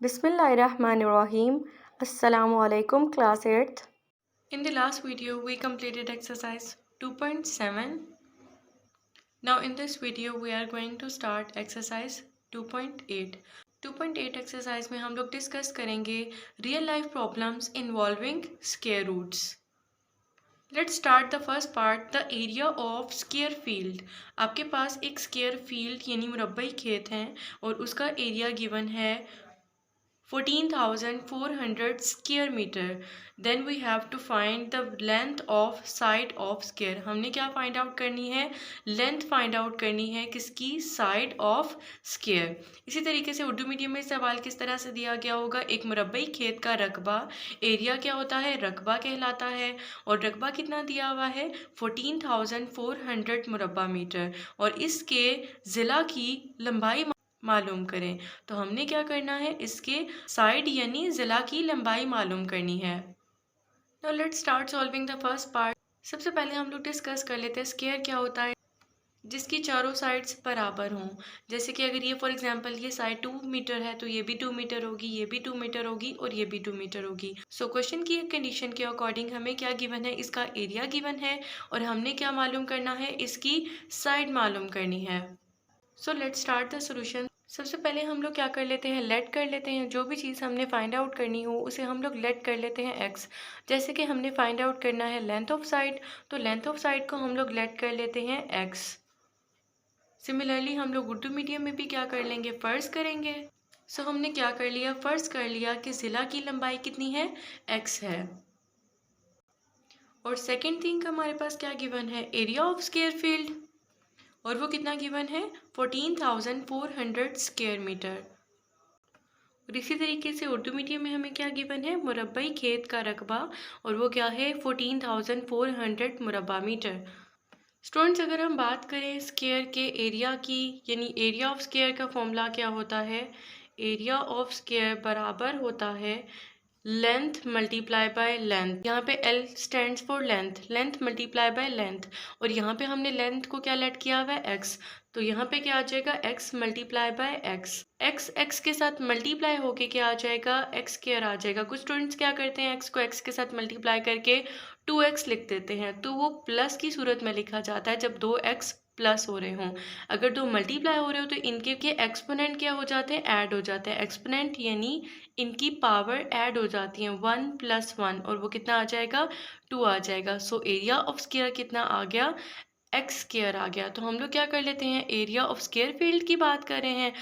Bismillahirrahmanirrahim. Assalamu alaikum, class 8th. In the last video, we completed exercise 2.7. Now in this video, we are going to start exercise 2.8. 2.8 exercise में हम लोग discuss करेंगे real life problems involving square roots. Let's start the first part, the area of square field. आपके पास एक square field यानी मुरब्बाई खेत है और उसका एरिया गिवन है 14,400 square meter. Then we have to find the length of side of square. हमने क्या find out करनी है? Length find out करनी है किसकी? Side of square. इसी तरीके से उर्दू मीडियम में सवाल किस तरह से दिया गया होगा? एक मुरब्बाई खेत का रकबा, एरिया क्या होता है? रकबा कहलाता है और रकबा कितना दिया हुआ है? 14,400 मुरब्बा मीटर और इसके ज़िला की लंबाई मालूम करें। तो हमने क्या करना है? इसके साइड यानी ज़िला की लंबाई मालूम करनी है। Now let's start solving the first part. सबसे पहले हम लोग डिस्कस कर लेते हैं स्क्वायर क्या होता है, जिसकी चारों साइड्स बराबर हों। जैसे कि अगर ये फॉर एग्जांपल ये साइड 2 मीटर है तो ये भी 2 मीटर होगी, ये भी 2 मीटर होगी और ये भी 2 मीटर होगी। सो क्वेश्चन की कंडीशन के अकॉर्डिंग हमें क्या गिवन है? इसका एरिया गिवन है और हमने क्या मालूम करना है? इसकी साइड मालूम करनी है। So let's start the solution. सबसे पहले हम लोग क्या कर लेते हैं? लेट कर लेते हैं। जो भी चीज़ हमने फाइंड आउट करनी हो उसे हम लोग लेट कर लेते हैं एक्स। जैसे कि हमने फाइंड आउट करना है लेंथ ऑफ साइड, तो लेंथ ऑफ साइड को हम लोग लेट कर लेते हैं एक्स। सिमिलरली हम लोग उर्दू मीडियम में भी क्या कर लेंगे? फ़र्ज़ करेंगे। सो हमने क्या कर लिया? फ़र्ज़ कर लिया कि ज़िला की लंबाई कितनी है? एक्स है। और सेकेंड थिंग हमारे पास क्या गिवन है? एरिया ऑफ स्क्वायर फील्ड और वो कितना गिवन है? 14,400 स्क्वायर मीटर। और इसी तरीके से उर्दू मीडियम में हमें क्या गिवन है? मुरब्बाई खेत का रकबा और वो क्या है? 14,400 मुरब्बा मीटर। स्टूडेंट्स, अगर हम बात करें स्क्वायर के एरिया की, यानी एरिया ऑफ स्क्वायर का फॉर्मूला क्या होता है? एरिया ऑफ स्क्वायर बराबर होता है लेंथ मल्टीप्लाई बाय लेंथ। यहाँ पे L stands for length, length multiply by length और यहाँ पे हमने लेंथ को क्या लेट किया हुआ है? x। तो यहाँ पे क्या आ जाएगा? x multiply by x। x के साथ मल्टीप्लाई होके क्या आ जाएगा? x स्क्वायर आ जाएगा। कुछ स्टूडेंट्स क्या करते हैं? x को x के साथ मल्टीप्लाई करके 2x लिख देते हैं, तो वो प्लस की सूरत में लिखा जाता है जब 2x प्लस हो रहे हों। अगर दो मल्टीप्लाई हो रहे हो तो इनके के एक्सपोनेंट क्या हो जाते हैं? ऐड हो जाते हैं। एक्सपोनेंट यानी इनकी पावर ऐड हो जाती है, 1 + 1 और वो कितना आ जाएगा? 2 आ जाएगा। सो एरिया ऑफ स्क्वायर कितना आ गया? एक्स स्क्वायर आ गया। तो हम लोग क्या कर लेते हैं? एरिया ऑफ स्क्वायर फील्ड की बात कर रहे हैं।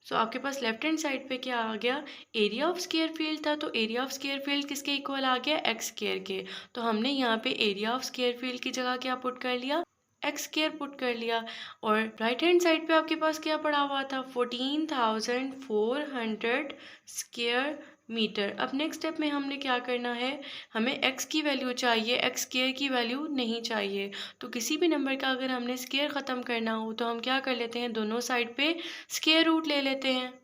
सो आपके पास लेफ्ट हैंड साइड पे क्या आ गया? एरिया ऑफ स्क्वायर फील्ड था, तो एरिया ऑफ स्क्वायर फील्ड किसके इक्वल आ गया? एक्स स्क्वायर के। तो हमने यहाँ पे एरिया ऑफ स्क्वायर फील्ड की जगह क्या पुट कर लिया? एक्स स्क्वायर पुट कर लिया। और राइट हैंड साइड पे आपके पास क्या पड़ा हुआ था? 14,400 स्क्वायर मीटर। अब नेक्स्ट स्टेप में हमने क्या करना है? हमें x की वैल्यू चाहिए, x स्क्वायर की वैल्यू नहीं चाहिए। तो किसी भी नंबर का अगर हमने स्क्वायर ख़त्म करना हो तो हम क्या कर लेते हैं? दोनों साइड पे स्क्वायर रूट ले लेते हैं।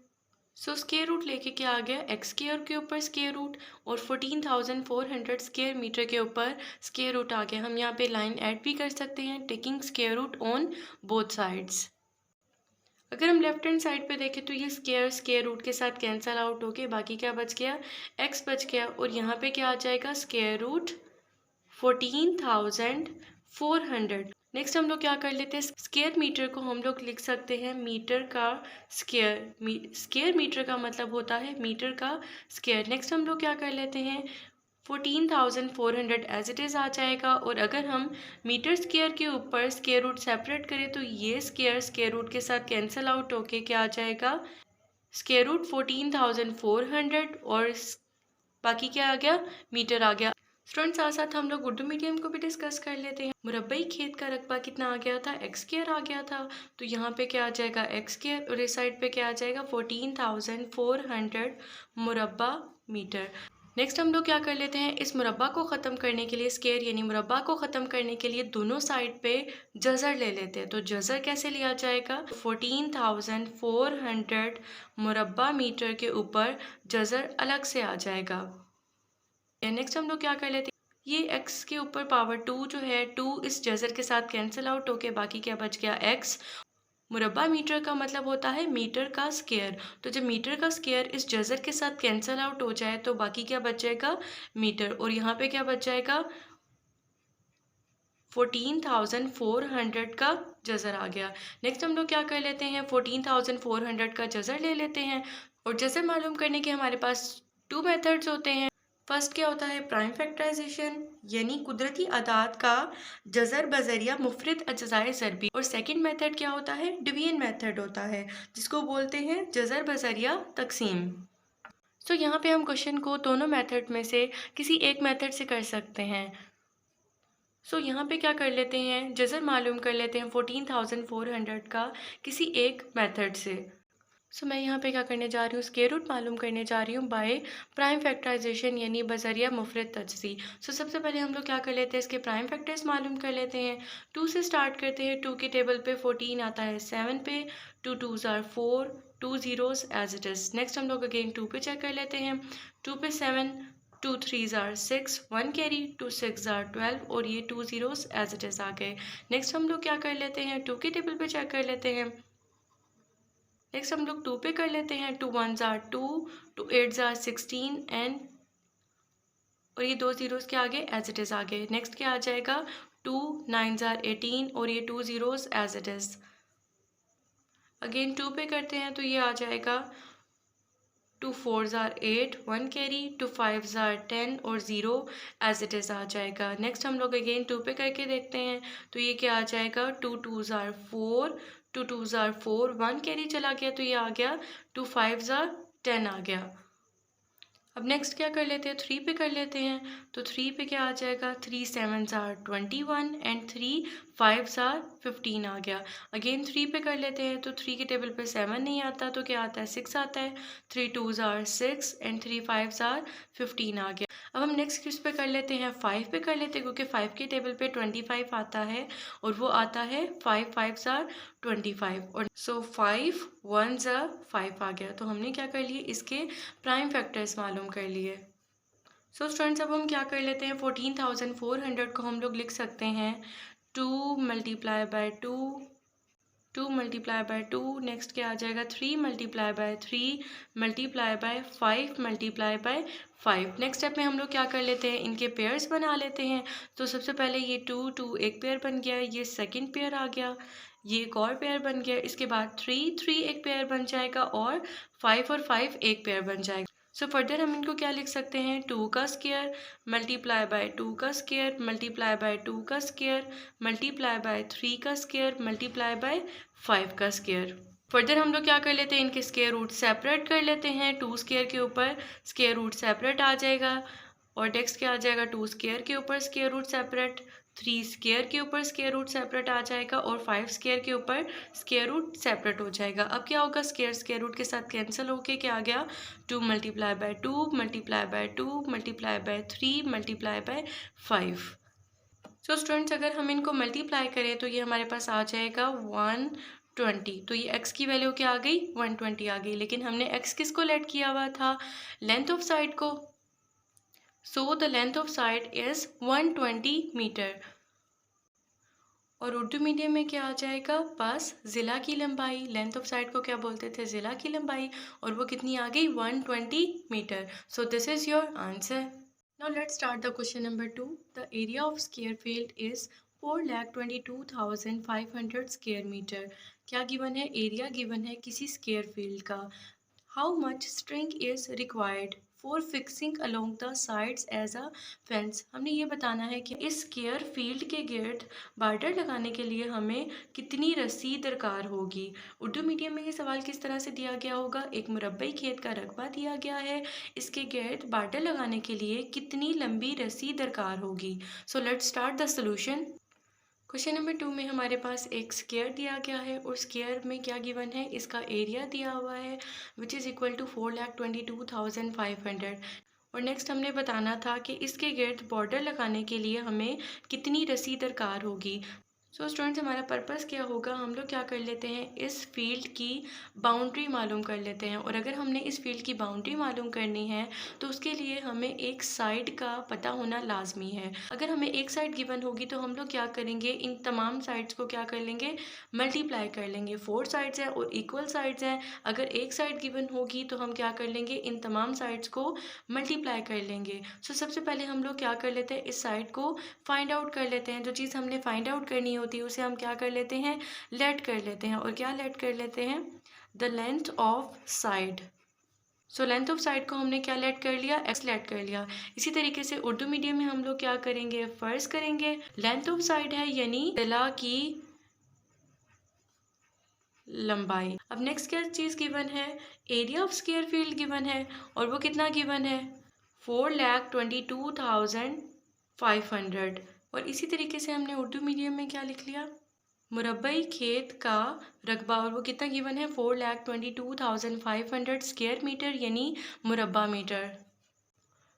सो स्क्वायर रूट लेके क्या आ गया? एक्स स्क्वायर के ऊपर स्क्वायर रूट और 14,400 स्क्वायर मीटर के ऊपर स्क्वायर रूट आ गया। हम यहाँ पे लाइन ऐड भी कर सकते हैं, taking square root on both sides. अगर हम लेफ्ट हैंड साइड पे देखें तो ये स्क्वायर रूट के साथ कैंसल आउट होके बाकी क्या बच गया? एक्स बच गया और यहाँ पे क्या आ जाएगा? Square root 14,400। नेक्स्ट हम लोग क्या कर लेते हैं? स्क्वायर मीटर को हम लोग लिख सकते हैं मीटर का स्क्वायर। स्क्वायर मीटर का मतलब होता है मीटर का स्क्वायर। नेक्स्ट हम लोग क्या कर लेते हैं? 14,400 एज इट इज़ आ जाएगा और अगर हम मीटर स्क्वायर के ऊपर स्क्वायर रूट सेपरेट करें तो ये स्क्वायर रूट के साथ कैंसिल आउट होके क्या आ जाएगा? स्क्वायर रूट 14,400 और बाकी क्या आ गया? मीटर आ गया। स्टूडेंट्स, साथ साथ हम लोग उर्दू मीडियम को भी डिस्कस कर लेते हैं। मुरब्बाई खेत का रकबा कितना आ गया था? एक्स स्क्वायर आ गया था। तो यहाँ पे क्या आ जाएगा? एक्स स्क्वायर और इस साइड पे क्या आ जाएगा? 14,400 मुरब्बा मीटर। नेक्स्ट हम लोग क्या कर लेते हैं? इस मुरब्बा को ख़त्म करने के लिए, स्क्वायर यानी मुरब्बा को ख़त्म करने के लिए दोनों साइड पे जज़र ले लेते हैं। तो जज़र कैसे लिया जाएगा? 14,400 मुरब्बा मीटर के ऊपर जज़र अलग से आ जाएगा। नेक्स्ट हम लोग क्या कर लेते हैं? ये x के ऊपर पावर 2 जो है, 2 इस जज़र के साथ कैंसिल आउट होके बाकी क्या बच गया? x मुरब्बा मीटर का मतलब होता है मीटर का स्क्वायर। तो जब मीटर का स्क्वायर इस जज़र के साथ कैंसल आउट हो जाए तो बाकी क्या बच जाएगा, मीटर। और यहाँ पे क्या बच जाएगा, 14,400 का जज़र आ गया। नेक्स्ट हम लोग क्या कर लेते हैं, 14,400 का जज़र ले लेते हैं। और जज़र मालूम करने के हमारे पास टू मेथड्स होते हैं। फर्स्ट क्या होता है, प्राइम फैक्टराइजेशन, यानी कुदरती अदाद का जज़र बज़रिया मुफरद अज्जाए ज़रबी। और सेकंड मेथड क्या होता है, डिवीजन मेथड होता है, जिसको बोलते हैं जज़र बज़रिया तकसीम। तो यहाँ पे हम क्वेश्चन को दोनों मेथड में से किसी एक मेथड से कर सकते हैं। यहाँ पे क्या कर लेते हैं, जज़र मालूम कर लेते हैं 14,400 का किसी एक मेथड से। मैं यहाँ पे क्या करने जा रही हूँ, स्क्वायर रूट मालूम करने जा रही हूँ बाय प्राइम फैक्टराइजेशन, यानी बज़रिया मुफरद तजज़ी। सबसे पहले हम लोग क्या कर लेते हैं, इसके प्राइम फैक्टर्स मालूम कर लेते हैं। 2 से स्टार्ट करते हैं, 2 के टेबल पे 14 आता है 7 पे, 2 2s are 4, 2 zeros as it is. Next हम लोग अगेन 2 पे चेक कर लेते हैं, 2 पे 7, 2 3s are 6, 1 कैरी, 2 6 are 12, और ये 2 zeros एज इट इज़ आ गए। नेक्स्ट हम लोग क्या कर लेते हैं, 2 के टेबल पे चेक कर लेते हैं। नेक्स्ट हम लोग 2 पे कर लेते हैं, 2 1s are 2, 2 8s are 16 and, और ये 2 zeros के आगे एज इट इज़ आ गए। नेक्स्ट क्या आ जाएगा, 2 9s are 18, और ये 2 zeros as it is. Again 2 पे करते हैं तो ये आ जाएगा 2 4s are 8, 1 carry, 2 5s are 10, और 0 एज इट इज़ आ जाएगा। नेक्स्ट हम लोग अगेन 2 पे करके देखते हैं तो ये क्या आ जाएगा, 2 2s are 4, 2 2s are 4, 1 carry चला गया तो ये आ गया 2 5s are 10 आ गया। अब नेक्स्ट क्या कर लेते हैं, 3 पे कर लेते हैं तो 3 पे क्या आ जाएगा, 3 7s are 21 and 3 5s are 15 आ गया। अगेन 3 पे कर लेते हैं तो 3 के टेबल पे 7 नहीं आता तो क्या आता है, 6 आता है। 3 2s are 6 and 3 5s are 15 आ गया। अब हम नेक्स्ट किस पे कर लेते हैं, 5 पे कर लेते हैं, क्योंकि 5 के टेबल पे 25 आता है और वो आता है 5 5s are 25, और 5 1s are 5 आ गया। तो हमने क्या कर लिए, इसके प्राइम फैक्टर्स मालूम कर लिए। स्टूडेंट्स अब हम क्या कर लेते हैं, 14,400 को हम लोग लिख सकते हैं 2 multiply by 2, 2 multiply by 2, next क्या आ जाएगा, 3 multiply by 3 multiply by 5 multiply by 5। Next step में हम लोग क्या कर लेते हैं, इनके पेयर्स बना लेते हैं। तो सबसे पहले ये 2 2 एक पेयर बन गया, ये सेकंड पेयर आ गया, ये एक और पेयर बन गया। इसके बाद 3 3 एक पेयर बन जाएगा, और 5 और 5 एक पेयर बन जाएगा। फर्दर हम इनको क्या लिख सकते हैं, 2 का स्क्वायर मल्टीप्लाई बाय 2 का स्क्वायर मल्टीप्लाई बाय 2 का स्क्वायर मल्टीप्लाई बाय 3 का स्क्वायर मल्टीप्लाई बाय 5 का स्क्वायर। फर्दर हम लोग क्या कर लेते हैं, इनके स्क्वायर रूट सेपरेट कर लेते हैं। 2 स्क्वायर के ऊपर स्क्वायर रूट सेपरेट आ जाएगा, और नेक्स्ट क्या आ जाएगा, 2 स्क्वायर के ऊपर स्क्वायर रूट सेपरेट, 3 स्क्वायर के ऊपर स्क्वायर रूट सेपरेट आ जाएगा, और 5 स्क्वायर के ऊपर स्क्वायर रूट सेपरेट हो जाएगा। अब क्या होगा, स्क्वायर स्क्वायर रूट के साथ कैंसिल होके क्या आ गया, 2 multiply by 2 multiply by 2 multiply by 3 multiply by 5। Students अगर हम इनको मल्टीप्लाई करें तो ये हमारे पास आ जाएगा 120। तो ये x की वैल्यू क्या आ गई, 120 आ गई। लेकिन हमने x किसको लेट किया हुआ था, लेंथ ऑफ साइड को। So the length of side is 120 metre. और उर्दू मीडियम में क्या आ जाएगा, बस ज़िला की लंबाई। लेंथ ऑफ साइड को क्या बोलते थे, ज़िला की लंबाई, और वो कितनी आ गई, 120 metre. So this is your answer. Now let's start the question number 2। The area of square field is 4,22,500 square metre. क्या गिवन है, एरिया गिवन है किसी स्क्वायर फील्ड का। How much string is required for fixing along the sides as a fence. हमने ये बताना है कि इस स्क्वायर फील्ड के गिर्द बॉर्डर लगाने के लिए हमें कितनी रस्सी दरकार होगी। उर्दू मीडियम में ये सवाल किस तरह से दिया गया होगा, एक मुरब्बई खेत का रकबा दिया गया है, इसके गिर्द बॉर्डर लगाने के लिए कितनी लंबी रस्सी दरकार होगी। So let's start the solution. Question number 2 में हमारे पास एक स्क्वायर दिया गया है, और स्क्वायर में क्या गिवन है, इसका एरिया दिया हुआ है विच इज़ इक्वल टू 4,22,500। और नेक्स्ट हमने बताना था कि इसके गिर्द बॉर्डर लगाने के लिए हमें कितनी रस्सी दरकार होगी। सो स्टूडेंट्स, हमारा पर्पस क्या होगा, हम लोग क्या कर लेते हैं, इस फील्ड की बाउंड्री मालूम कर लेते हैं। और अगर हमने इस फील्ड की बाउंड्री मालूम करनी है तो उसके लिए हमें एक साइड का पता होना लाजमी है। अगर हमें एक साइड गिवन होगी तो हम लोग क्या करेंगे, इन तमाम साइड्स को क्या कर लेंगे, मल्टीप्लाई कर लेंगे। 4 साइड्स हैं और इक्वल साइड्स हैं। अगर एक साइड गिवन होगी तो हम क्या कर लेंगे, इन तमाम साइड्स को मल्टीप्लाई कर लेंगे। सो सबसे पहले हम लोग क्या कर लेते हैं, इस साइड को फाइंड आउट कर लेते हैं। जो चीज़ हमने फाइंड आउट करनी होती है उसे हम क्या कर लेते हैं, लेट कर लेते हैं। और क्या लेट कर लेते हैं, the length of side. So length of side को हमने क्या लेट कर लिया, एक्स लेट कर लिया। इसी तरीके से उर्दू मीडियम में हम लोग क्या करेंगे, फर्ज करेंगे लेंथ ऑफ साइड है यानी जिला की लंबाई। अब नेक्स्ट क्या चीज़ गिवन है, area of square field given है और वो कितना गिवन है, 4,22,500। और इसी तरीके से हमने उर्दू मीडियम में क्या लिख लिया, मुरब्बई खेत का रकबा, और वो कितना गिवन है, 4,22,500 स्क्वायर मीटर यानी मुरब्बा metre.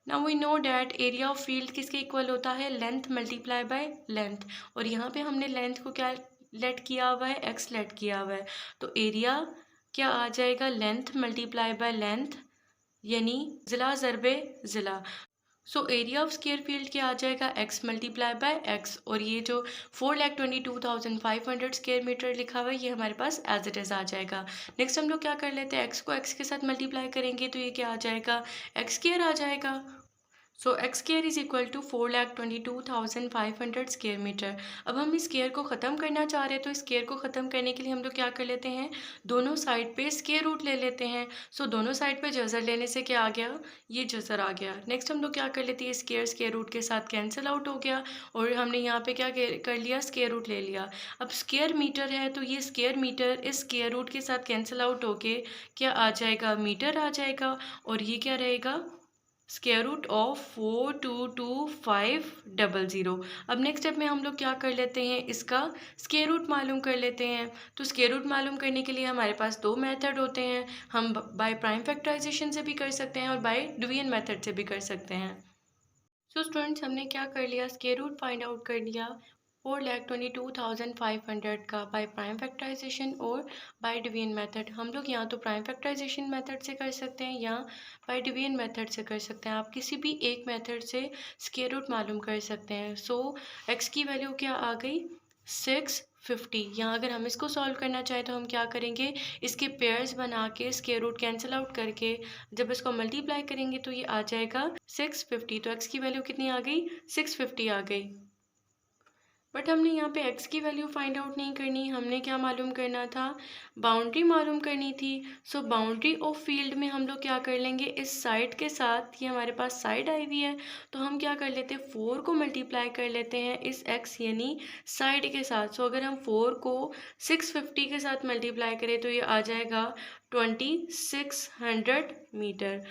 Now we know that area of field किसके इक्वल होता है, लेंथ मल्टीप्लाई बाय लेंथ। और यहाँ पे हमने लेंथ को क्या लेट किया हुआ है, एक्स लेट किया हुआ है। तो एरिया क्या आ जाएगा, लेंथ मल्टीप्लाई बाय लेंथ यानी ज़िला ज़रबे ज़िला। So area of square field क्या आ जाएगा, एक्स मल्टीप्लाई बाय एक्स। और ये जो 4,22,500 स्क्वायर मीटर लिखा हुआ है ये हमारे पास एज इट इज़ आ जाएगा। नेक्स्ट हम लोग क्या कर लेते हैं, एक्स को एक्स के साथ मल्टीप्लाई करेंगे तो ये क्या आ जाएगा, एक्स स्क्वायर आ जाएगा। So x square is equal to 4,22,500 square metre. अब हम इस स्क्वायर को ख़त्म करना चाह रहे हैं तो इस स्क्वायर को ख़त्म करने के लिए हम लोग क्या कर लेते हैं, दोनों साइड पे स्क्वायर रूट ले लेते हैं। सो दोनों साइड पे जज़र लेने से क्या आ गया, ये जज़र आ गया। नेक्स्ट हम लोग क्या कर लेते हैं, स्क्वायर स्क्वायर रूट के साथ कैंसिल आउट हो गया और हमने यहाँ पे क्या कर लिया, स्क्वायर रूट ले लिया। अब स्क्वायर मीटर है तो ये स्क्वायर मीटर इस स्क्वायर रूट के साथ कैंसिल आउट होके क्या आ जाएगा, मीटर आ जाएगा। और ये क्या रहेगा, स्क्वायर रूट ऑफ 422,500। अब नेक्स्ट स्टेप में हम लोग क्या कर लेते हैं, इसका स्क्वायर रूट मालूम कर लेते हैं। तो स्क्वायर रूट मालूम करने के लिए हमारे पास दो मेथड होते हैं, हम बाय प्राइम फैक्टराइजेशन से भी कर सकते हैं और बाय डिवीजन मेथड से भी कर सकते हैं। सो स्टूडेंट्स, हमने क्या कर लिया, स्क्वायर रूट फाइंड आउट कर लिया 4,22,500 का बाय प्राइम फैक्टराइजेशन और बाय डिवीजन मेथड। हम लोग यहाँ तो प्राइम फैक्टराइजेशन मेथड से कर सकते हैं या बाय डिवीजन मेथड से कर सकते हैं। आप किसी भी एक मेथड से स्क्वायर रूट मालूम कर सकते हैं। सो एक्स की वैल्यू क्या आ गई, 650। यहाँ अगर हम इसको सॉल्व करना चाहें तो हम क्या करेंगे, इसके पेयर्स बना के स्क्वायर रूट कैंसिल आउट करके जब इसको मल्टीप्लाई करेंगे तो ये आ जाएगा 650। तो एक्स की वैल्यू कितनी आ गई, 650 आ गई। बट हमने यहाँ पे x की वैल्यू फाइंड आउट नहीं करनी, हमने क्या मालूम करना था, बाउंड्री मालूम करनी थी। सो बाउंड्री ऑफ फील्ड में हम लोग क्या कर लेंगे, इस साइड के साथ, ये हमारे पास साइड आई हुई है तो हम क्या कर लेते हैं, 4 को मल्टीप्लाई कर लेते हैं इस x यानी साइड के साथ। सो अगर हम 4 को 650 के साथ मल्टीप्लाई करें तो ये आ जाएगा 2600 मीटर।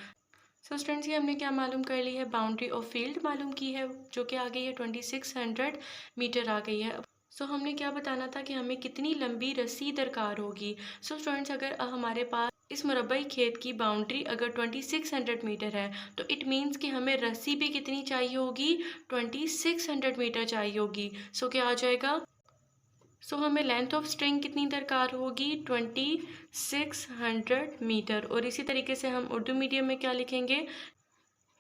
सो स्टूडेंट्स, ये हमने क्या मालूम कर ली है, बाउंड्री ऑफ फील्ड मालूम की है जो कि आ गई है 2600 मीटर आ गई है। सो हमने क्या बताना था कि हमें कितनी लंबी रस्सी दरकार होगी। सो स्टूडेंट्स, अगर हमारे पास इस मुरब्बई खेत की बाउंड्री अगर 2600 मीटर है तो इट मीन्स कि हमें रस्सी भी कितनी चाहिए होगी, 2600 मीटर चाहिए होगी। सो क्या आ जाएगा, सो हमें लेंथ ऑफ स्ट्रिंग कितनी दरकार होगी, 2600 मीटर। और इसी तरीके से हम उर्दू मीडियम में क्या लिखेंगे,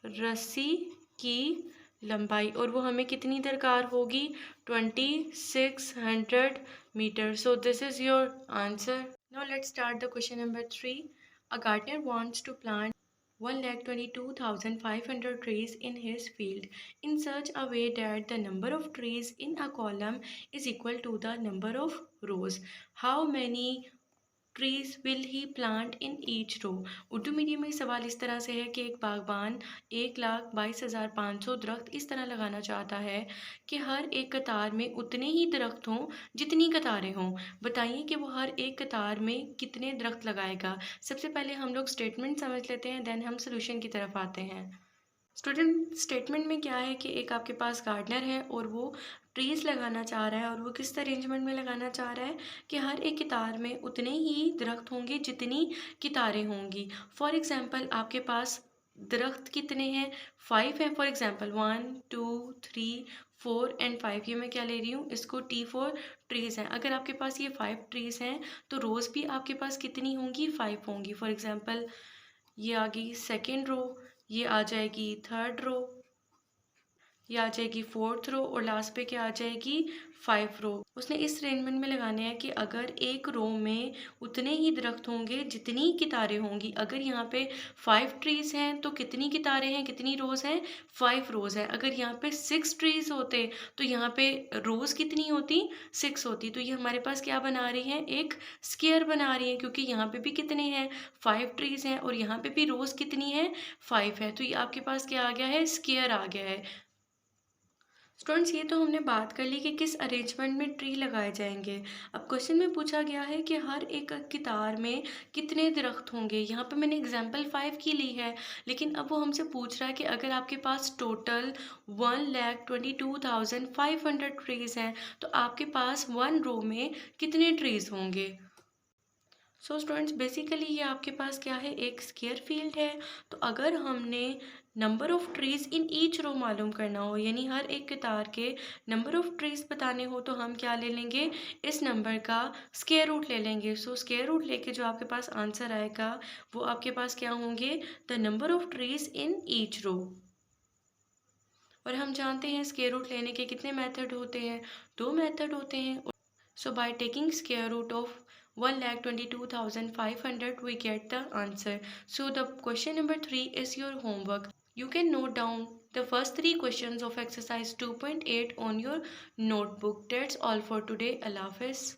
रस्सी की लंबाई, और वो हमें कितनी दरकार होगी, 2600 metre. So this is your answer. Now let's start the question number 3। A gardener wants to plant 1,22,500 trees in his field in such a way that the number of trees in a column is equal to the number of rows. How many trees will he plant in each row? Urdu medium में सवाल इस तरह से है कि एक बागबान 1,22,500 दरख्त इस तरह लगाना चाहता है कि हर एक कतार में उतने ही दरख्त हों जितनी कतारें हों। बताइए कि वो हर एक कतार में कितने दरख्त लगाएगा। सबसे पहले हम लोग स्टेटमेंट समझ लेते हैं, देन हम सोल्यूशन की तरफ आते हैं। स्टूडेंट, स्टेटमेंट में क्या है कि एक आपके पास गार्डनर है और वो ट्रीज़ लगाना चाह रहा है और वो किस अरेंजमेंट में लगाना चाह रहा है कि हर एक कितार में उतने ही दरख्त होंगे जितनी कितारें होंगी। फॉर एग्ज़ाम्पल, आपके पास दरख्त कितने हैं, 5 हैं। फॉर एग्जांपल 1 2 3 4 एंड 5, ये मैं क्या ले रही हूँ, इसको T4 ट्रीज़ हैं। अगर आपके पास ये 5 ट्रीज़ हैं तो रोज़ भी आपके पास कितनी होंगी, 5 होंगी। फॉर एग्जांपल ये आ गई सेकेंड रो, ये आ जाएगी थर्ड रो, ये आ जाएगी फोर्थ रो, और लास्ट पे क्या आ जाएगी, 5 रो। उसने इस अरेंजमेंट में लगाने हैं कि अगर एक रो में उतने ही दरख्त होंगे जितनी कितारें होंगी। अगर यहाँ पे 5 ट्रीज हैं तो कितनी कितारें हैं, कितनी रोज हैं, 5 रोज हैं। अगर यहाँ पे 6 ट्रीज होते तो यहाँ पे रोज कितनी होती, 6 होती। तो ये हमारे पास क्या बना रही है, एक स्क्वायर बना रही है, क्योंकि यहाँ पे भी कितने हैं, 5 ट्रीज हैं, और यहाँ पे भी रोज कितनी है, 5 है। तो ये आपके पास क्या आ गया है, स्क्वायर आ गया है। स्टूडेंट्स, ये तो हमने बात कर ली कि किस अरेंजमेंट में ट्री लगाए जाएंगे। अब क्वेश्चन में पूछा गया है कि हर एक कितार में कितने दरख्त होंगे। यहाँ पे मैंने एग्जांपल 5 की ली है, लेकिन अब वो हमसे पूछ रहा है कि अगर आपके पास टोटल 1,22,500 ट्रीज हैं तो आपके पास 1 रो में कितने ट्रीज होंगे। सो स्टूडेंट्स, बेसिकली ये आपके पास क्या है, एक स्क्वायर फील्ड है। तो अगर हमने number of trees in each row मालूम करना हो, यानी हर एक कतार के नंबर ऑफ ट्रीज बताने हो, तो हम क्या ले लेंगे, इस नंबर का स्क्वायर रूट ले लेंगे। सो स्क्वायर रूट लेके जो आपके पास आंसर आएगा वो आपके पास क्या होंगे, the number of trees in each row. और हम जानते हैं स्क्वायर रूट लेने के कितने मेथड होते हैं, 2 मेथड होते हैं। So by taking square root of 1,22,500 we get the answer. So the question number 3 is your homework. You can note down the first 3 questions of exercise 2.8 on your notebook. That's all for today. Allah Hafiz.